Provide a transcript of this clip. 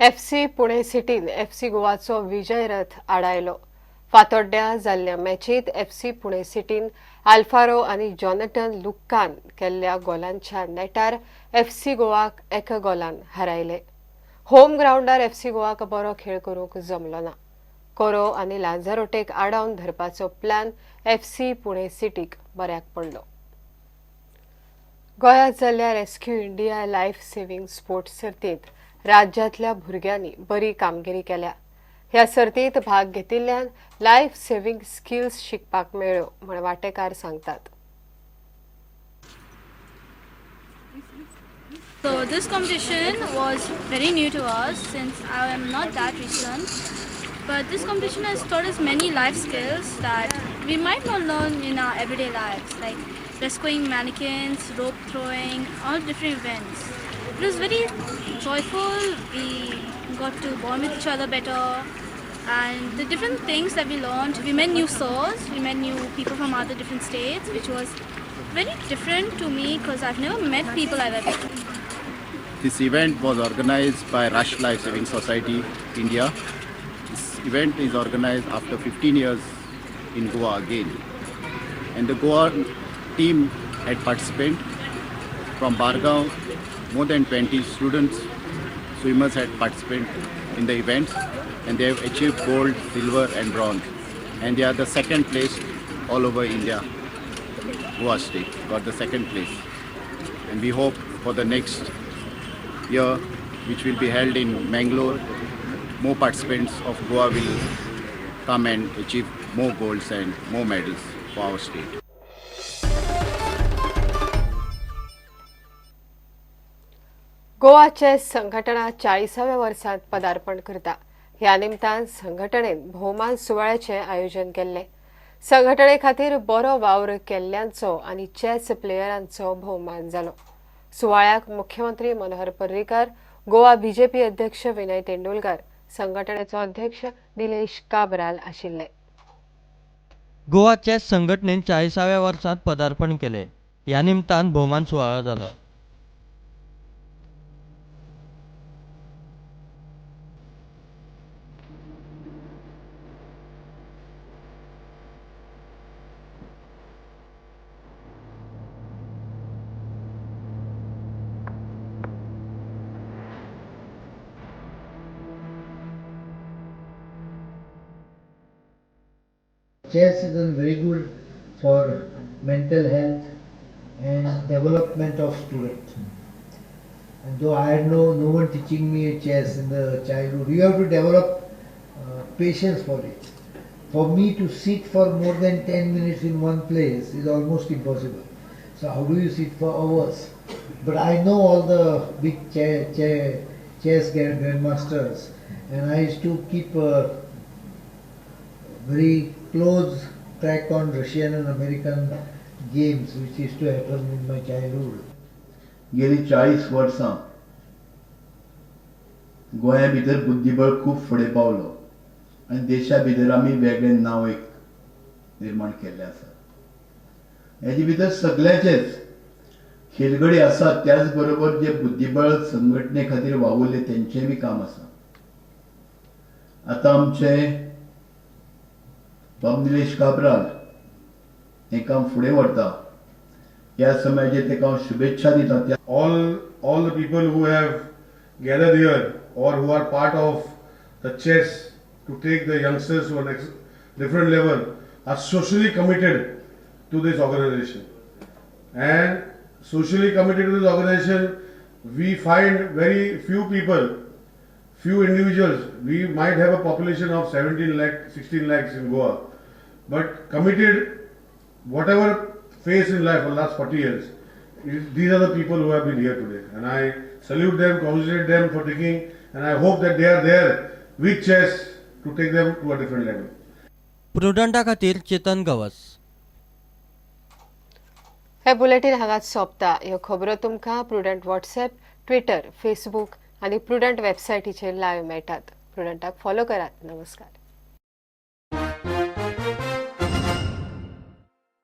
FC Pune सिटीन FC गोवाचो विजय रथ आडायलो. फातोड्ड्या जाल्ल्या मॅचीत FC Pune सिटीन आल्फारो आनी जॉनटन लुकान केल्ल्या गोलांच्या नेटार FC गोवाक 1 गोलान हारायले. होम ग्राउंडार FC गोवाक बरो खेळ करूंक जमलो ना. कोरो आनी लांजारोटेक आडावन धरपाचो प्लॅन FC पुणे सिटीक बऱ्याक पडलो. गोंयांत जाल्ल्या rescue India life saving sports सर्तींत राज्यांतल्या भुरग्यांनी बरी कामगिरी केल्या. ह्या सर्तींत भाग घेतिल्ल्यान लायफ सेव्हिंग स्किल्स शिकपाक मेळ्ळ्यो म्हण वांटेकार सांगतात. So this competition was very new to us since I am not that recent, but this competition has taught us many life skills that we might not learn in our everyday lives, like rescuing mannequins, rope throwing, all different events. It was very joyful. We got to bond with each other better, and the different things that we learned. We met new sirs, we met new people from other different states, which was very different to me because I've never met people like that. This event was organized by Rush Life Saving Society, India. This event is organized after 15 years in Goa again. And the Goa team had participated from Bargaon. More than 20 students, swimmers had participated in the events, and they have achieved gold, silver and bronze. And they are the second place all over India. Goa state got the second place. And we hope for the next year, which will be held in Mangalore, more participants of Goa will come and achieve more golds and more medals for our state. Goa chess संघटना 40व्या वर्सांत पदार्पण करता. ह्या निमतान संघटनेन भोवमान सुवाळ्याचें आयोजन केल्लें. संघटने खातीर बरो वावर केल्ल्यांचो आनी चेस प्लेयरांचो भोवमान जालो. सुवाळ्याक मुख्यमंत्री मनोहर पर्रीकार, गोवा बीजेपी अध्यक्ष विनय तेंडुलकर, संघटनेचो अध्यक्ष निलेश काब्राल आशिल्ले. गोवा चेस संघटनेन 40व्या वर्सांत पदार्पण केले. ह्या निमतान भोवमान सुवाळो जालो. Chess is very good for mental health and development of students. And though I had no one teaching me chess in the childhood, you have to develop patience for it. For me to sit for more than 10 minutes in one place is almost impossible. So how do you sit for hours? But I know all the big chess grandmasters, and I used to keep very close track on Russian and American games which used to happen in my childhood. गेली 40 वर्सां गोंया भितर बुद्धीबळ खूब फुडें Paulo आनी देशा भितर आमी वेगळें नांव एक निर्माण केल्लें आसा. हेजे भितर सगळ्याचेच खेळगडे आसात, त्याच बरोबर जे बुद्धीबळ संघटने खातीर वावुरले तेंचेय बी काम आसा. आतां आमचे बाब निलेश काब्राल हें काम फुडें व्हरता. ह्या समाजाचे तेका हांव शुभेच्छा दिता. All the people who have gathered here or who are part of the chess to take the youngsters to a next different level are socially committed to this organization. And socially committed to this organization, we find very few people, few individuals. We might have a population of 17 lakh, 16 lakhs in Goa, but committed, whatever phase in life for the last 40 years, these are the people who have been here today. And I salute them, congratulate them for taking, and I hope that they are there with chess to take them to a different level. प्रुडंटा खातीर चेतन गवस. हे bulletin हांगाच सोंपता. ह्यो खबरो तुमकां prudent WhatsApp, Twitter, Facebook आनी prudent वेबसायटीचेर live मेळटात. प्रुडंटाक follow करात. नमस्कार.